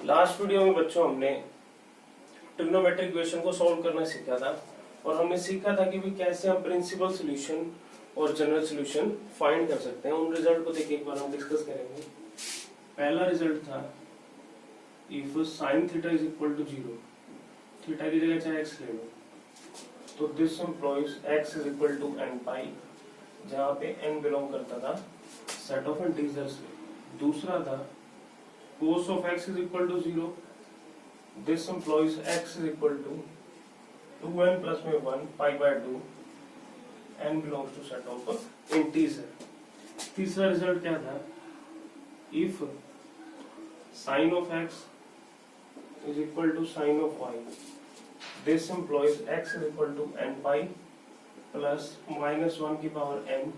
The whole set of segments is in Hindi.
लास्ट वीडियो में बच्चों हमने ट्रिग्नोमेट्रिक इक्वेशन को सॉल्व करना सीखा था और हमने सीखा था कि भी कैसे हम प्रिंसिपल सॉल्यूशन और जनरल सॉल्यूशन फाइंड कर सकते हैं। उन रिजल्ट को देखिए एक बार हम डिस्कस करेंगे। पहला रिजल्ट था if sin theta is equal to 0, theta की जगह चाहे x ले लो, तो this implies x is equal to n pi, जहाँ पे n बिलोंग करता था सेट ऑफ इंटीजर्स से। दूसरा था cos of x is equal to 0, this employs x is equal to 2n plus में 1 pi by 2, n belongs to set of integer। तीसरा रिजल्ट क्या था, if sin of x is equal to sin of y, this employs x is equal to n pi plus minus 1 की पावर n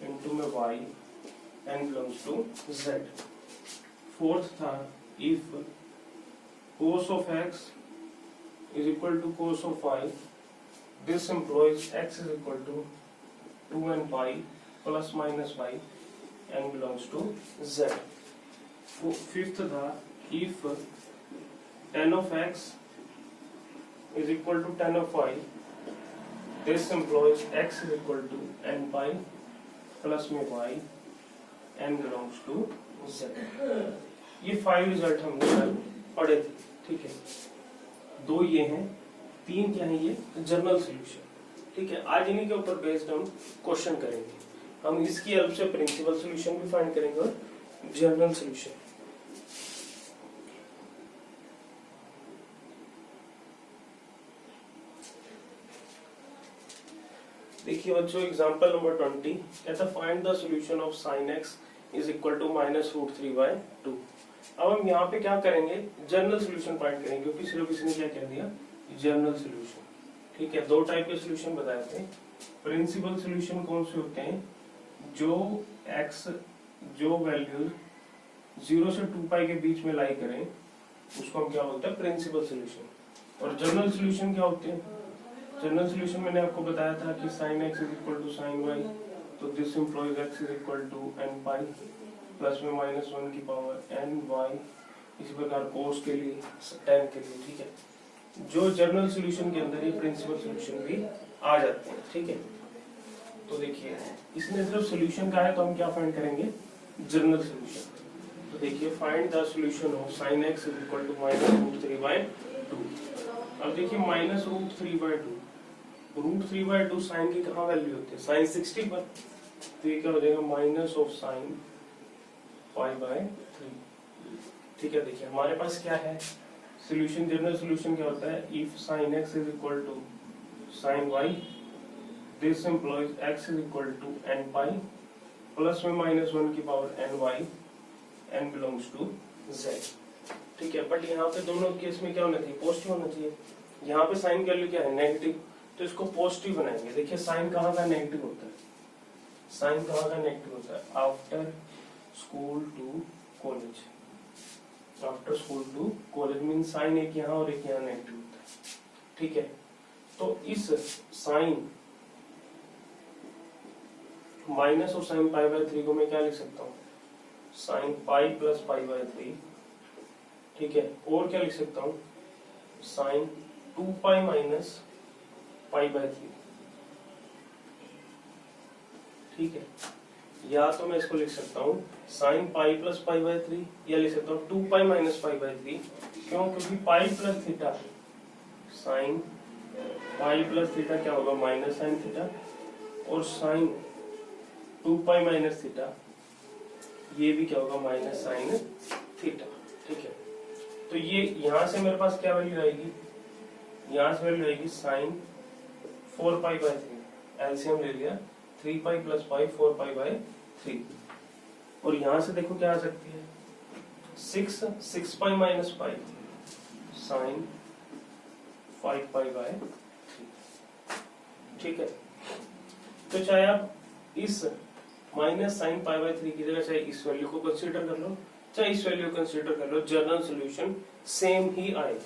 into में y, n belongs to z। Fourth था if cos of x is equal to cos of y, this employs x is equal to 2n pi plus minus y, n belongs to z। Fifth था if tan of x is equal to tan of y, this employs x is equal to n pi plus में y, n belongs to z। ये 5 रिजल्ट हमने कल पढ़े थे, ठीक है। 2 ये हैं, 3 क्या है, ये जनरल सॉल्यूशन, ठीक है। आज इन्हीं के ऊपर बेस्ड हम क्वेश्चन करेंगे। हम इसकी हेल्प से प्रिंसिपल सॉल्यूशन भी फाइंड करेंगे और जनरल सॉल्यूशन। देखिए बच्चों, एग्जांपल नंबर 20 कहता है find the solution of sin x is equal to -√3/2। अब हम यहाँ पे क्या करेंगे, जनरल सॉल्यूशन फाइंड करेंगे, क्योंकि सिलेबस ने क्या कह दिया, जनरल सॉल्यूशन, ठीक है। 2 टाइप के सॉल्यूशन बताए थे। प्रिंसिपल सॉल्यूशन कौन से होते हैं, जो वैल्यूज 0 से 2 पाई के बीच में लाई करें, उसको हम क्या बोलते हैं, प्रिंसिपल सॉल्यूशन। और जनरल सॉल्यूशन क्या होते हैं, जनरल सॉल्यूशन मैंने आपको बताया था कि sin x is equal to sin y, तो this implies x is equal to n pi plus में -1 की पावर n y, इसी प्रकार cos के लिए, tan के लिए, ठीक है। जो जनरल सॉल्यूशन के अंदर ये प्रिंसिपल सॉल्यूशन भी आ जाते हैं, ठीक है। तो देखिए इसमें सिर्फ सॉल्यूशन का है, तो हम क्या फाइंड करेंगे, जनरल सॉल्यूशन। तो देखिए find the solution of sin x is equal to -√3/2। अब देखिए -√3/2, √3/2 साइन की कहाँ वैल्यू होती है, साइन 60 पर, तो ये क्या हो जाएगा माइनस ऑफ साइन π/3, ठीक है। देखिए हमारे पास क्या है सॉल्यूशन, जनरल सॉल्यूशन क्या होता है, if sin x is equal to sin y, this implies x is equal to n pi plus में -1 की power n y, n belongs to z, ठीक है। बट यहाँ पे दोनों केस में क्या होना चाहिए, पॉजिटिव होना चाहिए। यहाँ पे साइन की वैल्यू क्या है, नेगेटिव, तो इसको पॉजिटिव बनाएंगे। देखिए साइन कहाँ का नेगेटिव होता है, साइन कहाँ का नेगेटिव होता है, after school to college, after school to college mean sine एक यहाँ और एक यहाँ नेगेटिव होता है, ठीक है। तो इस साइन माइनस और साइन π/3 को मैं क्या लिख सकता हूँ, साइन पाई प्लस π/3, ठीक है। और क्या लिख सकता हूँ, साइन 2π माइनस π/3, ठीक है। या तो मैं इसको लिख सकता हूँ साइन पाई प्लस π/3, या लिख सकता हूँ 2π माइनस π/3। क्यों, क्योंकि pi plus theta, sine pi plus theta क्या होगा, माइनस साइन थीटा, और साइन 2π माइनस थीटा ये भी क्या होगा, माइनस साइन थीटा, ठीक है। तो ये यहाँ से मेरे पास क्या वैल्यू आएगी, यहाँ से वैल्यू आएगी साइन 4π/3, एलसीएम ले लिया, 3π प्लस पाई 4π/3। और यहाँ से देखो क्या आ सकती है, 6π माइनस पाई, साइन 5π/3, ठीक है। तो चाहे आप इस माइनस साइन π/3 की जगह चाहे इस वैल्यू को कंसीडर कर लो, चाहे इस वैल्यू को कंसीडर कर लो, जनरल सॉल्यूशन सेम ही आएगा।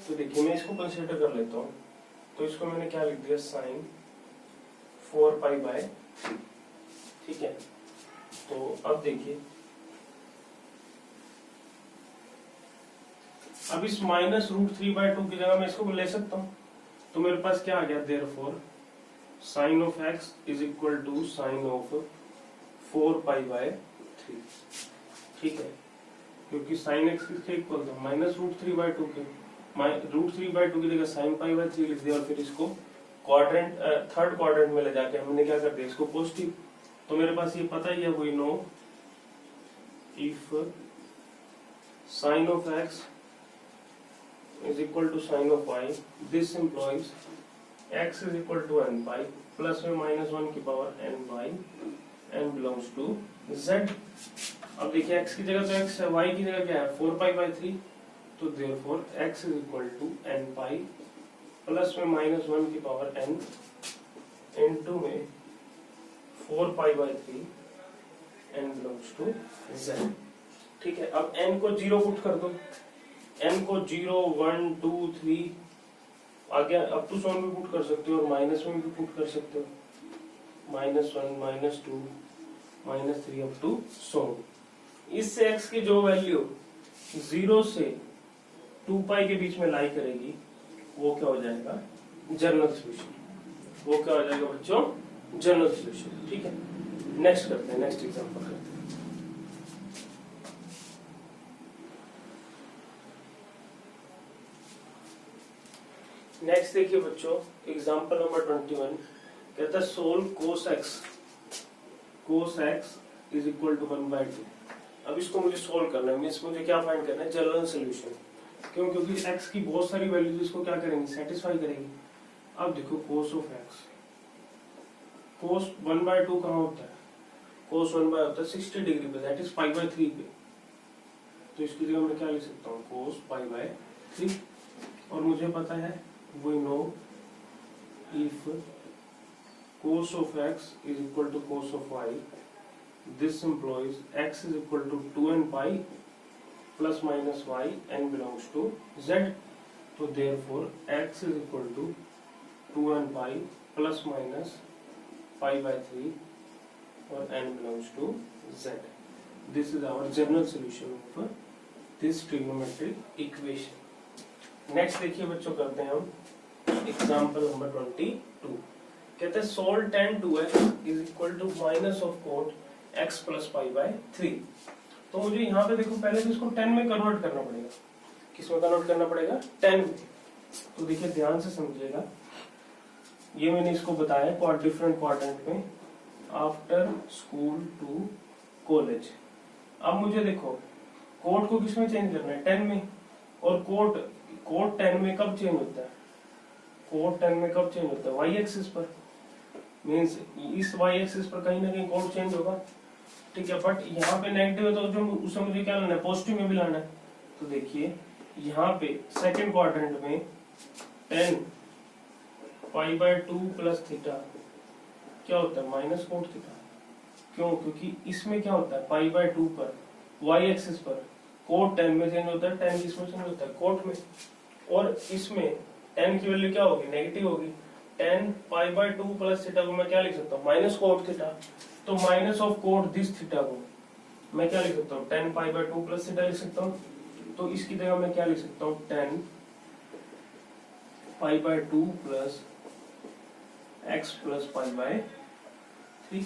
तो देखिए मैं इसको कंसीडर कर लेता हूँ, तो इसको मैंने क्या लिख दिया, साइन 4π/3, ठीक है। तो अब देखिए अब इस -√3/2 की जगह मैं इसको ले सकता हूँ, तो मेरे पास क्या आ गया, therefore sin of x is equal to sin of 4π/3। ठीक है, क्योंकि sin x किसके इक्वल था, -√3/2 के, √3/2 की जगह sin π/3 लिख दिया और फिर इसको क्वाड्रेंट थर्ड क्वाड्रेंट में ले जाके हमने क्या कर दिया, इसको पॉजिटिव। तो मेरे पास ये पता ही है, we know if sin of x is equal to sin of y, this implies x is equal to n pi plus में -1 की power n by n belongs to z। अब देखिए x की जगह तो x है, y की जगह क्या है 4π/3, तो therefore x is equal to n pi plus में -1 की पावर n into में 4π/3 n belongs to z। ठीक है, अब n को 0 पुट कर दो, n को 0 1 2 3 आगे अप टू 100 भी पुट कर सकते हो और माइनस में भी पुट कर सकते हो, -1 -2 -3 अप टू 100। इससे x की जो वैल्यू 0 से 2π के बीच में लाई करेगी वो क्या हो जाएगा, जनरल सॉल्यूशन। वो क्या हो जाएगा बच्चों, जनरल सॉल्यूशन। ठीक है, नेक्स्ट करते हैं, नेक्स्ट एग्जांपल करते हैं। नेक्स्ट देखिए बच्चों, एग्जांपल नंबर 21 कहता है solve cos x is equal to 1/2। अब इसको मुझे सोल्व करना है, मींस मुझे क्या फाइंड करना है, जनरल सॉल्यूशन। क्यों, क्योंकि x की बहुत सारी वैल्यूज इसको क्या करेंगी, सेटिस्फाई करेगी। अब देखो cos ऑफ x, cos 1/2 कहाँ होता है, cos 1/2 होता है 60 डिग्री पे, दैट इज π/3 पे। तो इसकी जगह मैं क्या लिख सकता हूँ, cos π/3। और मुझे पता है, we know if cos of x is equal to cos of y, this implies x is equal to 2n pi plus minus y n belongs to z। तो therefore x is equal to 2n pi plus minus π/3 और n belongs to z। This is our general solution of this trigonometric equation। Next देखिए बच्चों, करते हैं हम एग्जांपल नंबर 22। कहते हैं solve tan 2x is equal to minus of cot x plus π/3। तो मुझे यहाँ पे देखो पहले तो इसको 10 में कन्वर्ट करना पड़ेगा। किसमें कन्वर्ट करना पड़ेगा, 10 में। तो देखिए ध्यान से समझिएगा, ये मैंने इसको बताया डिफरेंट क्वाड्रेंट में, आफ्टर स्कूल टू कॉलेज। अब मुझे देखो कोट को किसमें चेंज करना है, 10 में। और कोट 10 में कब चेंज होता है, कोट 10 में कब चेंज होता है, वाई एक्सिस पर। मींस इस वाई एक्सिस पर कहीं ना कहीं कोट चेंज होगा। ठीक है, बट यहाँ पे नेगेटिव है तो जो उसे मुझे क्या लाना है, पॉजिटिव में भी लाना है। तो देखिए यहाँ पे सेकंड क्वाड्रेंट में 10 π/2 प्लस थीटा क्या होता है, माइनस कोट थीटा। क्यों, क्योंकि इसमें क्या होता है, π/2 पर वाई एक्सिस पर कोट 10 में चेंज होता है, 10 किसमें चेंज होता है, कोट में। और इसमें 10 की वैल्यू क्या होगी, नेगेटिव होगी। 10 π/2 प्लस थीटा को मैं क्या लिख सकता हूँ, माइनस कोट थीटा। तो minus of cot this theta को मैं क्या लिख सकता हूँ, 10 π/2 प्लस थीटा लिख सकता हूँ। तो इसकी जगह मैं क्या लिख सकता हूँ, 10 π/2 प्लस x प्लस π/3।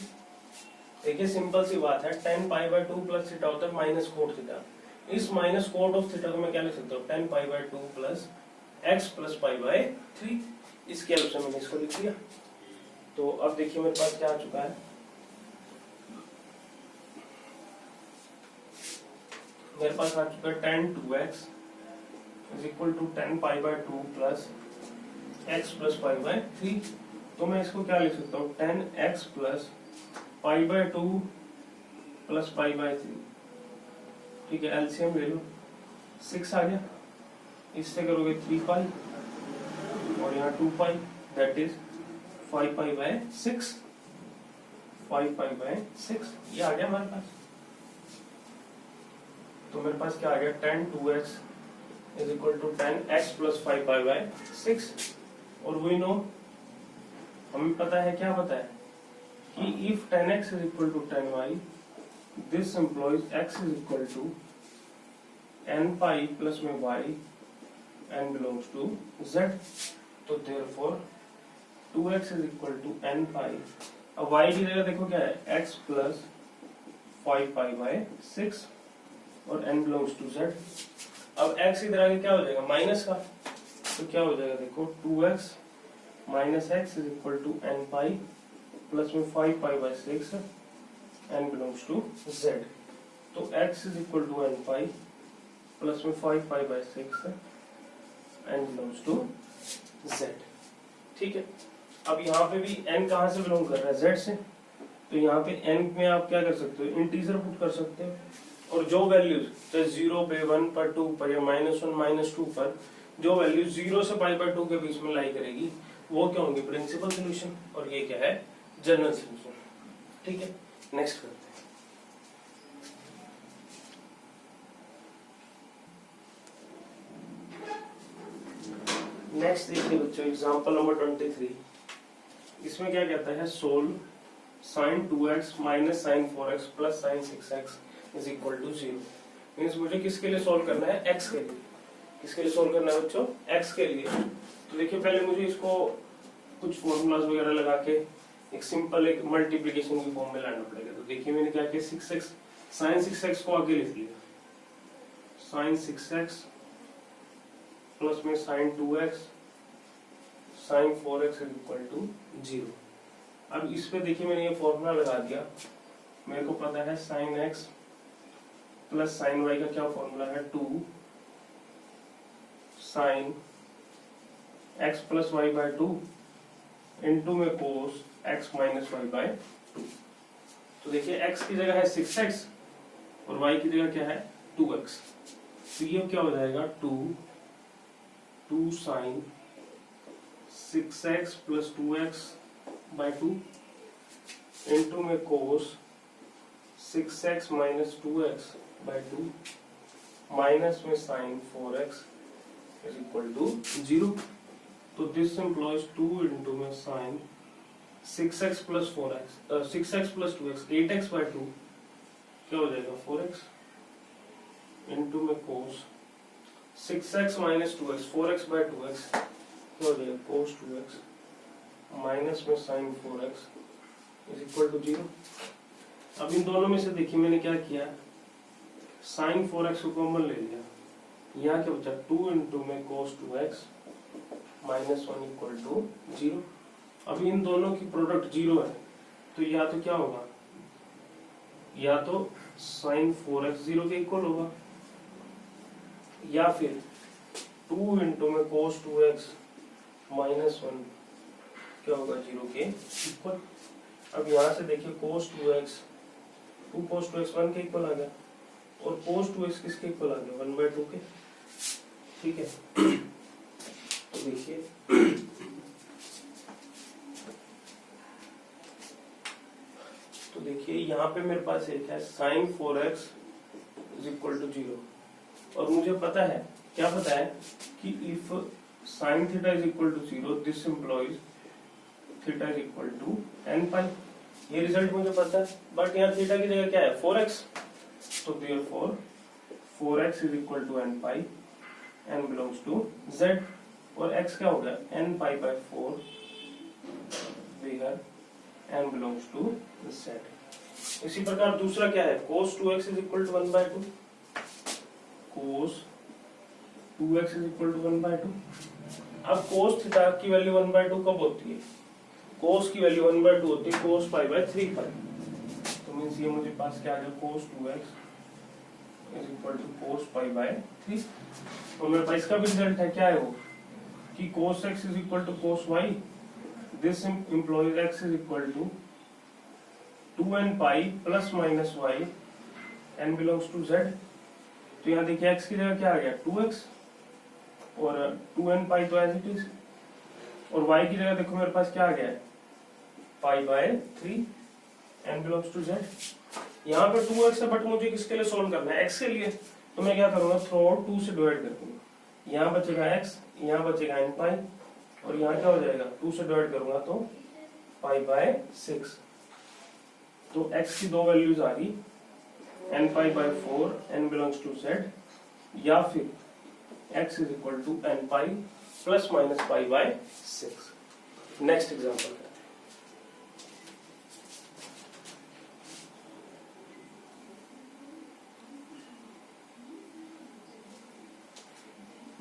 देखिए सिंपल सी बात है, 10 π/2 प्लस थीटा होता है माइनस कोट थीटा। इस माइनस कोट ऑफ थीटा को मैं क्या लिख सकता हूँ, 10 π/2 प्लस x प्लस π/3। इसके हेल्प से मैंने इसको लिख दिया। तो अब देखिए मेरे पास क्या आ चुका है, मेरे पास आ चुका है tan 2x is equal to 10 π/2 plus x plus π/3। तो मैं इसको क्या लिख सकता हूँ, 10x प्लस π/2 प्लस π/3। ठीक है, एलसीएम ले लो, 6 आ गया। इससे करोगे 3π और यहाँ 2π, दैट इज 5π/6। 5π/6 ये आ गया हमारे पास। तो मेरे पास क्या आ गया, tan 2x is equal to 10x plus 5π/6। और वी नो, हमें पता है, क्या पता है कि if 10x is equal to 10y, this implies x is equal to n pi plus में y n belongs to z. तो therefore 2x is equal to n pi. अब y की जगह देखो क्या है, x plus 5 pi by 6 और n belongs to z. अब x इधर आगे क्या हो जाएगा, माइनस का, तो क्या हो जाएगा देखो 2x minus x is equal to n pi plus में 5 pi by 6 n belongs to z. तो x is equal to n pi plus में 5 pi by 6 n belongs to z. ठीक है, अब यहाँ पे भी n कहाँ से बिलोंग कर रहा है, z से, तो यहाँ पे n में आप क्या कर सकते हो, इंटीजर पुट कर सकते हो, और जो वैल्यूज चाहे 0 पे 1 पर 2 पर या -1 -2 पर जो वैल्यू 0 से पाई बाय 2 के बीच में लाई करेगी वो क्या होंगी, प्रिंसिपल सोल्यूशन, और ये क्या है, जनरल सोल्यूशन. ठीक है, नेक्स्ट करते हैं. नेक्स्ट देखिए बच्चों, एग्जांपल नंबर 23. इसमें क्या कहता है, solve sin 2x minus sin 4x plus sin 6x is equal to 0. Means मुझे किसके लिए सोल्व करना है, x के लिए. किसके लिए सोल्व करना है बच्चों, x के लिए. तो देखिए पहले मुझे इसको कुछ फॉर्मूलाज वगैरह लगा के एक सिंपल एक मल्टीप्लिकेशन की फॉर्म में लाना पड़ेगा. तो देखिए मैंने क्या किया, 6x sin 6x को आगे लिख लिया, sin 6x प्लस में sin 2x sin 4x is equal to 0. अब इस पे देखिए मैंने ये फॉर्मूला लगा दिया, मेरे को पता है sin x plus sin y का क्या फॉर्मूला है, 2 sin x plus y by 2 into में cos x minus y by 2. तो देखिए x की जगह है 6x और y की जगह क्या है 2x. तो ये क्या हो जाएगा, 2 sin 6x plus 2x by 2 into में cos 6x minus 2x by 2 minus में sin 4x is equal to 0. तो दिस एम्प्लॉयज 2 इंटू में sin 6x plus 4x 6x plus 2x 8x by 2 क्या हो जाएगा 4x इंटू में cos 6x minus 2x 4x bye 2x क्या हो जाएगा cos 2x माइनस में sin 4x is equal to 0. अब इन दोनों में से देखिए मैंने क्या किया, sin 4x को कॉमन ले लिया, यहाँ क्या बचा 2 इंटू में cos 2x minus 1 equal to 0. अब इन दोनों की प्रोडक्ट 0 है, तो या तो क्या होगा, या तो sin 4x 0 के इक्वल होगा, या फिर 2 इंटू में cos 2x माइनस 1 क्या होगा 0 के इक्वल. अब यहाँ से देखिए cos 2x 2 cos 2x 1 के इक्वल आ गया, और cos 2x किसके इक्वल आ गया 1 बाय 2 के. ठीक है, तो देखिए यहाँ पे मेरे पास एक है sin 4x is equal to 0, और मुझे पता है, क्या पता है कि if sin theta is equal to 0 this implies theta is equal to n pi. ये रिजल्ट मुझे पता है, बट यहाँ थीटा की जगह क्या है 4x, तो therefore 4x is equal to n pi, n belongs to z, और x क्या हो गया n pi by 4 where n belongs to z. इसी प्रकार दूसरा क्या है, cos 2x is equal to 1 by 2, cos 2x is equal to 1 by 2. अब cos थीटा की वैल्यू 1 बाय 2 कब होती है, cos की वैल्यू 1 बाय 2 होती है cos पाई बाय 3 पाई. तो मींस ये मुझे पास क्या आ गया cos 2x is equal to cos pi by 3. तो मेरे पास इसका भी रिजल्ट है, क्या है वो, कि cos x is equal to cos y, this implies x is equal to 2n pi plus minus y, n belongs to z. तो यहाँ देखिए x की जगह क्या आ गया 2x, और 2n पाई तो एज इट इज, और y की जगह देखो मेरे पास क्या आ गया है pi by 3, n belongs to z. यहाँ पे 2x है, बट मुझे किसके लिए सोल्व करना है, x के लिए. तो मैं क्या करूंगा, थ्रू आउट 2 से डिवाइड कर दूंगा, यहाँ बचेगा x, यहाँ बचेगा n पाई, और यहाँ क्या हो जाएगा 2 से डिवाइड करूंगा तो पाई बाय 6. तो x की दो वैल्यूज आ गई n pi by 4 n belongs to z, या फिर x is equal to n pi plus minus pi by 6। Next example करते हैं।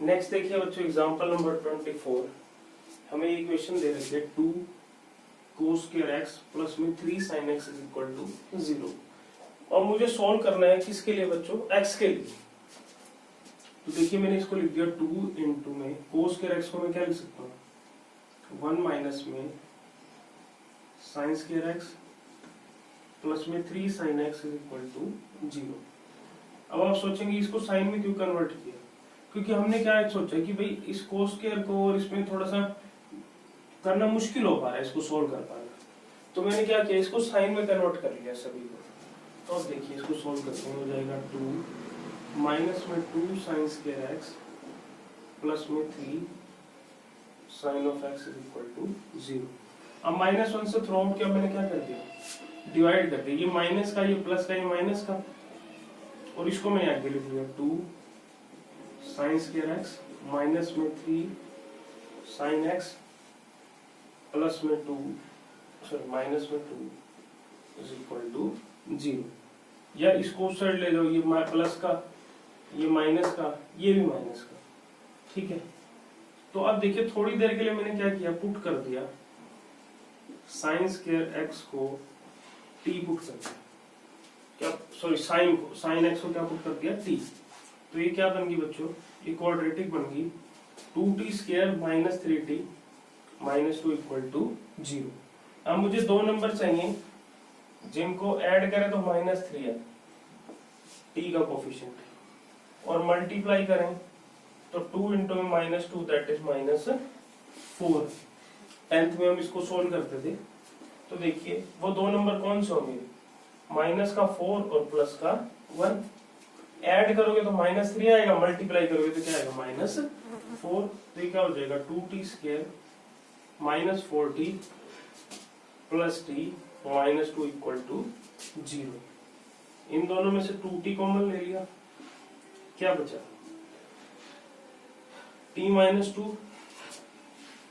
नेक्स्ट देखिए बच्चों एग्जांपल नंबर 24। हमें इक्वेशन दे रखी है 2 cos स्क्वायर x प्लस में 3 sin x is equal to 0 और मुझे सॉल्व करना है किसके लिए बच्चों, x के लिए। तो देखिए मैंने इसको लिख दिया 2 इंटू में cos स्क्वायर x को मैं क्या लिख सकता हूँ 1 माइनस में sin स्क्वायर x प्लस में 3 sin x is equal to 0। अब आप सोचेंगे इसको साइन में क्यों कन्वर्ट किया, क्योंकि हमने क्या सोचा कि भाई इस cos स्क्वायर को और इसमें थोड़ा सा करना मुश्किल हो पा रहा है, इसको सोल्व कर पा रहा है। तो मैंने क्या किया, इसको साइन में कन्वर्ट कर लिया सभी को। तो अब देखिए इसको सोल्व करते हैं, हो जाएगा 2 माइनस में 2 sin स्क्वायर x प्लस में 3 sin of x is equal to 0। अब -1 से थ्रू आउट किया, मैंने क्या कर दिया, डिवाइड कर दिया, ये माइनस का ये प्लस का ये माइनस का, और इसको मैंने आगे लिख दिया 2 sin स्क्वायर x माइनस में 3 sin x प्लस में 2 सॉरी माइनस में 2 इज इक्वल टू 0। या इसको उस साइड ले जाओ, ये प्लस का ये माइनस का ये भी माइनस का, ठीक है। तो अब देखिए थोड़ी देर के लिए मैंने क्या किया, पुट कर दिया sin स्क्वायर x को t पुट कर दिया, क्या सॉरी sin को sin x को क्या पुट कर दिया t। तो ये क्या बन गई बच्चों, ये क्वाड्रेटिक बन गई 2t square minus 3t minus 2 equal to 0। अब मुझे दो नंबर चाहिए जिनको ऐड करें तो -3 है t का कोफिशिएंट, और मल्टीप्लाई करें तो 2 इंटू में -2 दैट इज -4। 10th में हम इसको सोल्व करते थे। तो देखिए वो दो नंबर कौन से होंगे, माइनस का 4 और प्लस का 1। ऐड करोगे तो -3 आएगा, मल्टीप्लाई करोगे तो क्या आएगा -4। तो ये क्या हो जाएगा 2t square minus 4t plus t minus 2 equal to 0। इन दोनों में से 2t कॉमन ले लिया, क्या बचा t माइनस 2,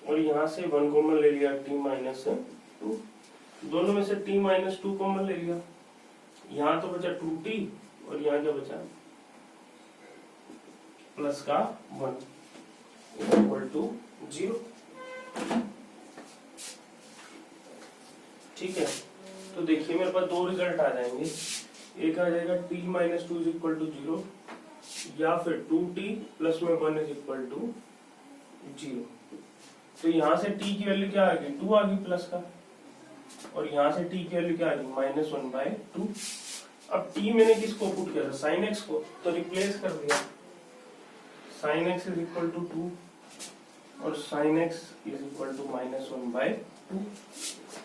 और यहां से 1 कॉमन ले लिया t माइनस 2। दोनों में से t माइनस 2 कॉमन ले लिया, यहां तो बचा 2t और यहां क्या बचा प्लस का 1 इक्वल टू 0। ठीक है, तो देखिए मेरे पास दो रिजल्ट आ जाएंगे, एक आ जाएगा t minus 2 is equal to 0 या फिर 2t प्लस में 1 इज इक्वल टू 0। तो यहाँ से t की वैल्यू क्या आ गई 2 आ गई प्लस का, और यहाँ से t की वैल्यू क्या आ गई -1/2। अब t मैंने किसको पुट किया था sin x को, तो रिप्लेस कर दिया sin x is equal to 2 और sin x is equal to -1/2।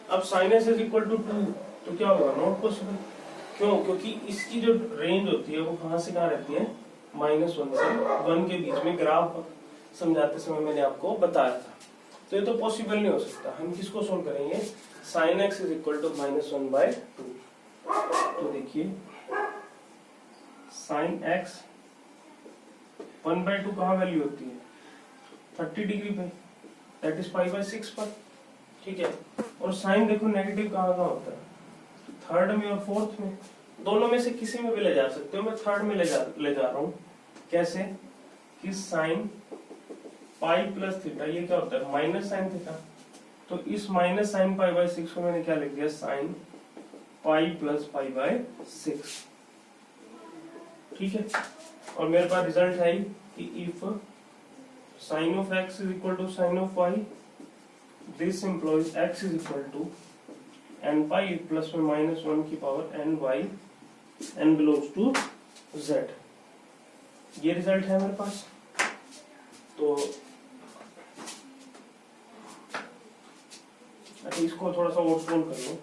अब sin x is equal to 2 तो क्या होगा, नॉट पॉसिबल। क्यों, क्योंकि इसकी जो रेंज होती है वो कहां से कहां रहती है, -1 से 1 के बीच में। ग्राफ समझाते समय मैंने आपको बताया था, तो ये तो पॉसिबल नहीं हो सकता। हम किसको सोल्व करेंगे, sin x is equal to -1/2। तो देखिए sin x 1/2 कहाँ वैल्यू होती है 30 डिग्री पे, दैट इज π/6 पर, ठीक है। और साइन देखो नेगेटिव कहाँ कहाँ होता है, थर्ड में और फोर्थ में, दोनों में से किसी में भी ले जा सकते हो। मैं थर्ड में ले जा रहा हूँ। कैसे कि साइन पाई प्लस थीटा, ये क्या होता है माइनस साइन थीटा, तो इस माइनस साइन π/6 को मैंने क्या लिख दिया साइन पाई प्लस π/6, ठीक है। और मेरे पास रिजल्ट है कि if sin of x is equal to sin of y, this implies x is equal to n pi plus में -1 की power n y, n belongs to z। ये रिजल्ट है मेरे पास। तो अच्छा इसको थोड़ा सा और सोल्व कर लो।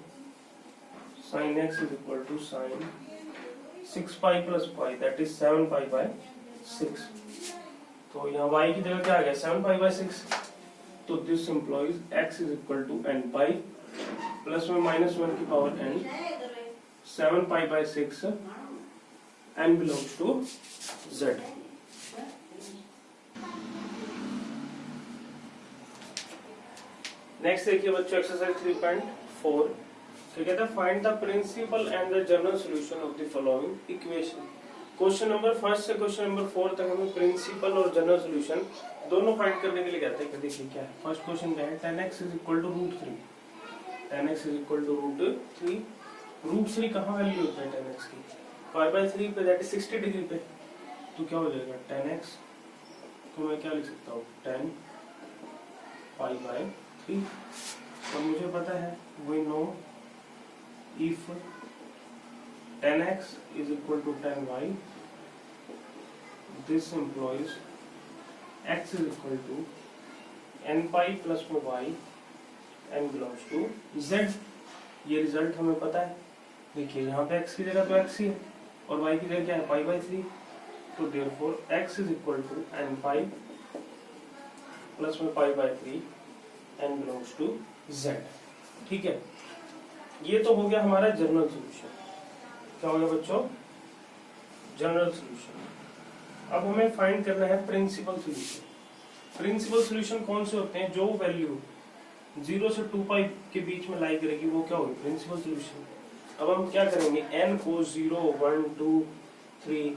sin x is equal to sin 6 pi plus pi, that is 7 pi/6। तो यहाँ y की जगह क्या आ गया 7 pi/6। तो this implies x is equal to n pi plus में -1 की power n, 7 pi/6, n belongs to z। Next देखिए बच्चों एक्सरसाइज 3.4 तो कहता है find the principal and the general solution of the following equation. Question number first से क्वेश्चन नंबर 4 तक हमें प्रिंसिपल और जनरल सॉल्यूशन दोनों फाइंड करने के लिए कहते हैं। देखिए क्या है फर्स्ट क्वेश्चन क्या है, tan x is equal to √3। tan x is equal to √3। √3 कहाँ वैल्यू होता है tan x की? π/3 पे, दैट इज 60 डिग्री पे। तो क्या हो जाएगा tan x, तो मैं क्या लिख सकता हूँ tan π/3। और मुझे पता है we know if tan x is equal to tan y, this implies x is equal to n pi plus में y, n belongs to z। ये रिजल्ट हमें पता है। देखिए यहाँ पे x की जगह तो x ही है और y की जगह क्या है π/3। तो therefore x is equal to n pi plus में π/3 n belongs to z। ठीक है, ये तो हो गया हमारा जनरल सॉल्यूशन। क्या हो गया बच्चों? General solution. अब हमें फाइंड करना है प्रिंसिपल सॉल्यूशन। प्रिंसिपल सॉल्यूशन कौन से होते हैं? जो वैल्यू 0 से 2 पाई के बीच में लाई करेगी वो क्या होगी? Principal solution. अब हम क्या करेंगे, n को 0, 1, 2, 3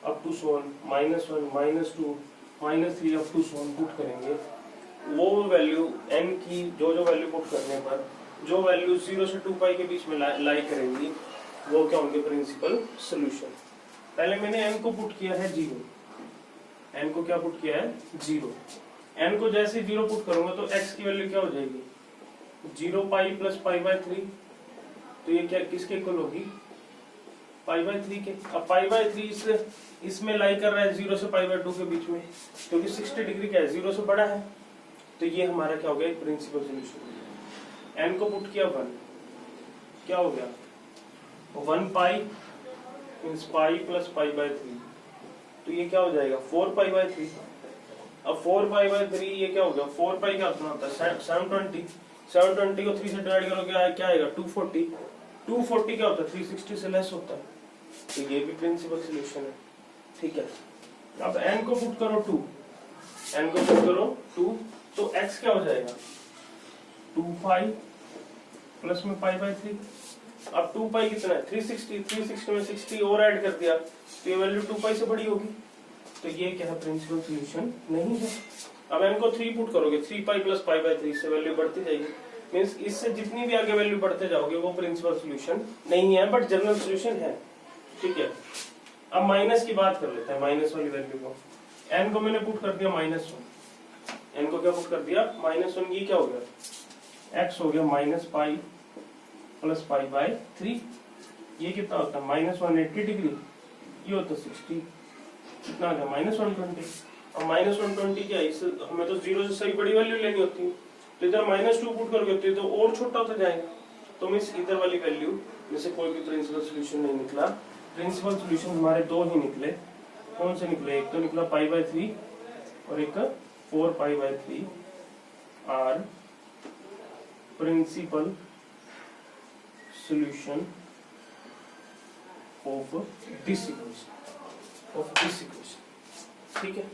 up to so on -1, -2, -3 up to so on put करेंगे। वो वैल्यू n की जो वैल्यू पुट करने पर जो वैल्यू 0 से 2 पाई के बीच में लाई करेंगी वो क्या होंगे? Principal solution. पहले मैंने n को पुट किया है 0। n को क्या पुट किया है? 0। n को जैसे 0 पुट करूंगा तो x की वैल्यू क्या हो जाएगी? 0 पाई प्लस π/3। तो ये क्या किसके इक्वल होगी? π/3 के। अब π/3 इसमें लाई कर रहा है 0 से π/2 के बीच में, क्योंकि 60 डिग्री क्या है? 0 से बड़ा है। तो ये हमारा क्या हो गया? एक प्रिंसिपल सॉल्यूशन। n को पुट किया 1, क्या हो गया? 1 पाई मींस पाई प्लस π/3। तो ये क्या हो जाएगा? 4 π/3। अब 4 π/3 ये क्या हो गया? 4 पाई क्या होता है? 720। 720 को 3 से डिवाइड करोगे क्या आएगा? 240। 240 क्या होता है? 360 से लेस होता है। तो ये भी प्रिंसिपल सॉल्यूशन है। ठीक है, अब n को पुट करो 2। n को पुट करो 2 तो x क्या हो जाएगा? 2 पाई प्लस में π/3। अब 2 पाई कितना है? 360। 360 में 60 और ऐड कर दिया तो ये वैल्यू 2 पाई से बड़ी होगी। तो ये क्या है? प्रिंसिपल सॉल्यूशन नहीं है। अब n को 3 पुट करोगे 3 पाई प्लस π/3 से वैल्यू बढ़ती जाएगी। मींस इससे जितनी भी आगे वैल्यू बढ़ते जाओगे वो प्रिंसिपल सॉल्यूशन नहीं है, बट जनरल सॉल्यूशन है। ठीक है, अब माइनस की बात कर लेते हैं। माइनस वाली वैल्यू को n को मैंने पुट कर दिया -1। n को क्या पुट कर दिया? -1। ये क्या हो गया? x हो गया -पाई प्लस π/3। ये कितना होता है? -180 डिग्री। ये होता है 60। कितना आ गया? -120। और -120 क्या है? इस हमें तो 0 से सही बड़ी वैल्यू लेनी होती है। तो इधर -2 पुट करोगे तो और छोटा होता जाएगा। तो मींस इधर वाली वैल्यू में से कोई भी प्रिंसिपल सॉल्यूशन नहीं निकला। प्रिंसिपल सॉल्यूशन हमारे दो ही निकले। कौन से निकले? एक तो निकला π/3 और एक 4 π/3 are principal solution of this equation. ठीक है,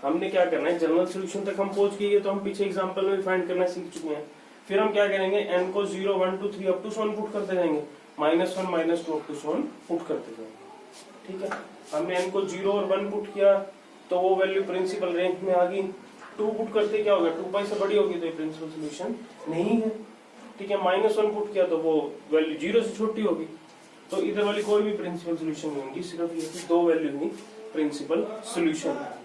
हमने क्या करना है? जनरल सॉल्यूशन तक हम पहुंच गए, तो हम पीछे एग्जांपल में फाइंड करना सीख चुके हैं। फिर हम क्या करेंगे? n को 0, 1, 2, 3 up to so on put करते जाएंगे। -1, -2 up to so on put करते जाएंगे। ठीक है, हमने n को 0 और 1 पुट किया तो वो वैल्यू प्रिंसिपल रेंज में आ गई। 2 पुट करते क्या होगा? 2 पाई से बड़ी होगी तो ये प्रिंसिपल सॉल्यूशन नहीं है। ठीक है, -1 पुट किया तो वो वैल्यू 0 से छोटी होगी। तो इधर वाली कोई भी प्रिंसिपल सॉल्यूशन नहीं होगी, सिर्फ ये दो वैल्यू ही प्रिंसिपल सॉल्यूशन है।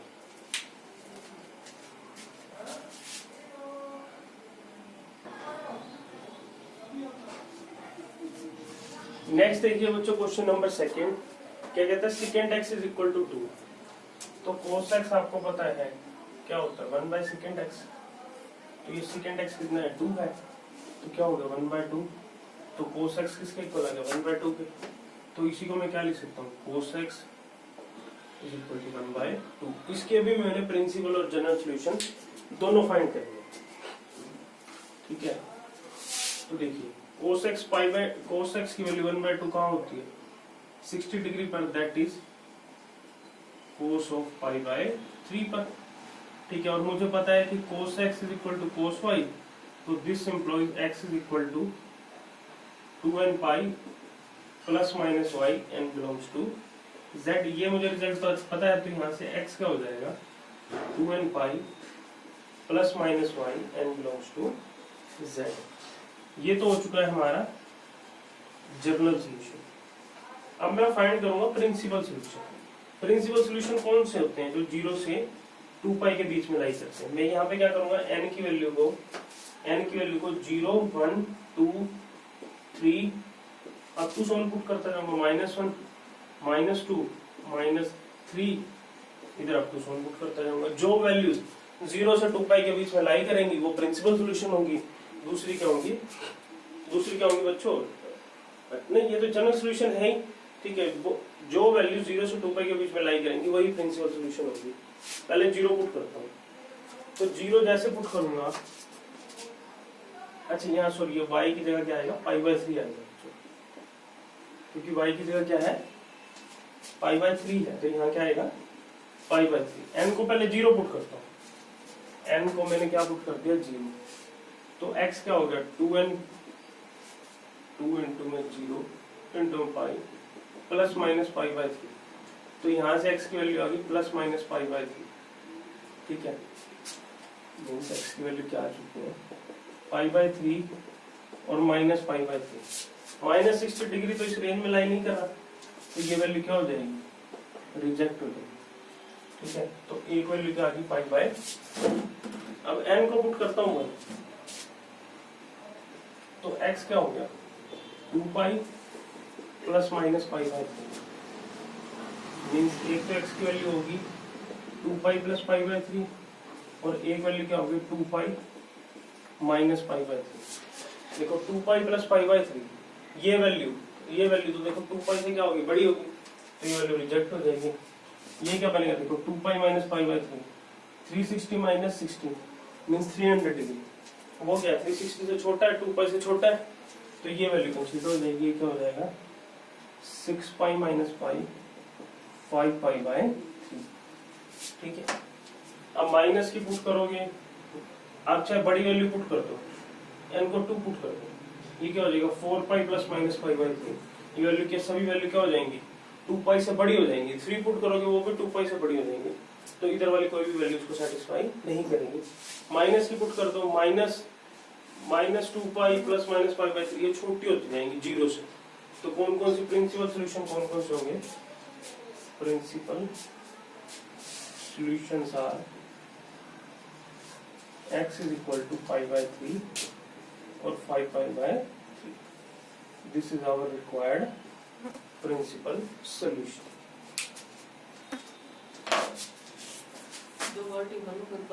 नेक्स्ट देखिए बच्चों क्वेश्चन नंबर 2। क्या कहता है? Second x is equal to 2। तो cos x आपको पता है क्या होता है? 1/सेकेंड x। तो ये सेकेंड x कितना है? 2 है। तो क्या होगा? 1/2। तो cos x किसके इक्वल आ गया? 1/2 के। तो इसी को मैं क्या लिख सकता हूँ? cos x is equal to 1/2। इसके भी मैंने प्रिंसिपल और जनरल सॉल्यूशन दोनों फाइंड कर लिए। ठीक है, तो देखिए cos x की वैल्यू 1/2 कहाँ होती है? 60 डिग्री पर, that is cos of pi by 3 पर। ठीक है, और मुझे पता है कि cos x is equal to cos y, तो this implies x is equal to 2n pi plus minus y n belongs to z। ये मुझे रिजल्ट पता है, तो यहाँ से x क्या हो जाएगा 2n pi plus minus y n belongs to z। ये तो हो चुका है हमारा जनरल सोल्यूशन। अब मैं फाइंड करूंगा प्रिंसिपल सोल्यूशन। प्रिंसिपल सोल्यूशन कौन से होते हैं? जो 0 से 2 पाई के बीच में लाई करते हैं। मैं यहाँ पे क्या करूंगा, n की वैल्यू को 0 1 2 3 अब टू सॉल्व पुट करता जाऊंगा, -1 -2 -3 इधर अब टू सॉल्व पुट करता जाऊंगा। जो वैल्यूज 0 से 2 पाई के बीच में लाई करेंगी वो प्रिंसिपल सोल्यूशन होंगी। दूसरी क्या होंगी बच्चों? नहीं, ये तो जनरल सोल्यूशन है ही। ठीक है, वो जो वैल्यू 0 से 2 पाई के बीच में लाई करेंगी वही प्रिंसिपल सोल्यूशन होगी। पहले 0 पुट करता हूँ, तो 0 जैसे पुट करूंगा, अच्छा यहाँ सॉरी y की जगह क्या आएगा, π/3 आएगा, क्योंकि y की जगह क्या है π/3 है, तो यहाँ क्या आएगा π/3। n को पहले 0 पुट करता हूँ, n को मैंने क्या पुट कर दिया 0, तो x क्या हो गया 2n 2 इंटू में 0 इंटू पाई प्लस माइनस π/3। तो यहाँ से x की वैल्यू आ गई प्लस माइनस π/3। ठीक है, x की वैल्यू क्या आ चुकी है π/3 और माइनस π/3। माइनस 60 डिग्री तो इस रेंज में लाई नहीं कर रहा, तो ये वैल्यू क्या हो जाएगी, रिजेक्ट हो जाएगी। ठीक है, तो एक वैल्यू क्या आ गई π/3। अब n को पुट करता हूँ, तो x क्या हो गया 2 पाई प्लस माइनस π/3। मीन्स एक तो x की वैल्यू होगी 2 पाई प्लस π/3 और एक वैल्यू क्या होगी 2 पाई माइनस π/3। देखो 2 पाई प्लस π/3 ये वैल्यू तो देखो 2 पाई से क्या होगी, बड़ी होगी, तो ये वैल्यू रिजेक्ट हो जाएगी। ये क्या बनेगा, देखो 2 pi minus π/3 360 minus 60 means 300 degree. वो क्या 360 से छोटा है, 2 पाई से छोटा है, तो ये वैल्यू कंसीडर हो जाएगी। ये क्या हो जाएगा 6 पाई माइनस पाई 5 π/3। ठीक है, अब माइनस की पुट करोगे, आप चाहे बड़ी वैल्यू पुट कर दो, n को 2 पुट कर दो, ये क्या हो जाएगा 4 पाई प्लस माइनस π/3। ये वैल्यू के सभी वैल्यू क्या हो जाएंगी 2 पाई से बड़ी हो जाएंगी। 3 पुट करोगे वो भी 2 पाई से बड़ी हो जाएंगी, तो इधर वाली कोई भी वैल्यू उसको सेटिस्फाई नहीं करेंगी। माइनस की पुट कर दो, माइनस 2 पाई प्लस माइनस π/3 ये छोटी होती जाएंगी 0 से। तो कौन कौन सी प्रिंसिपल सोल्यूशन कौन कौन से होंगे, principal solutions are x is equal to π/3 और 5 π/3। This is our required principal solution.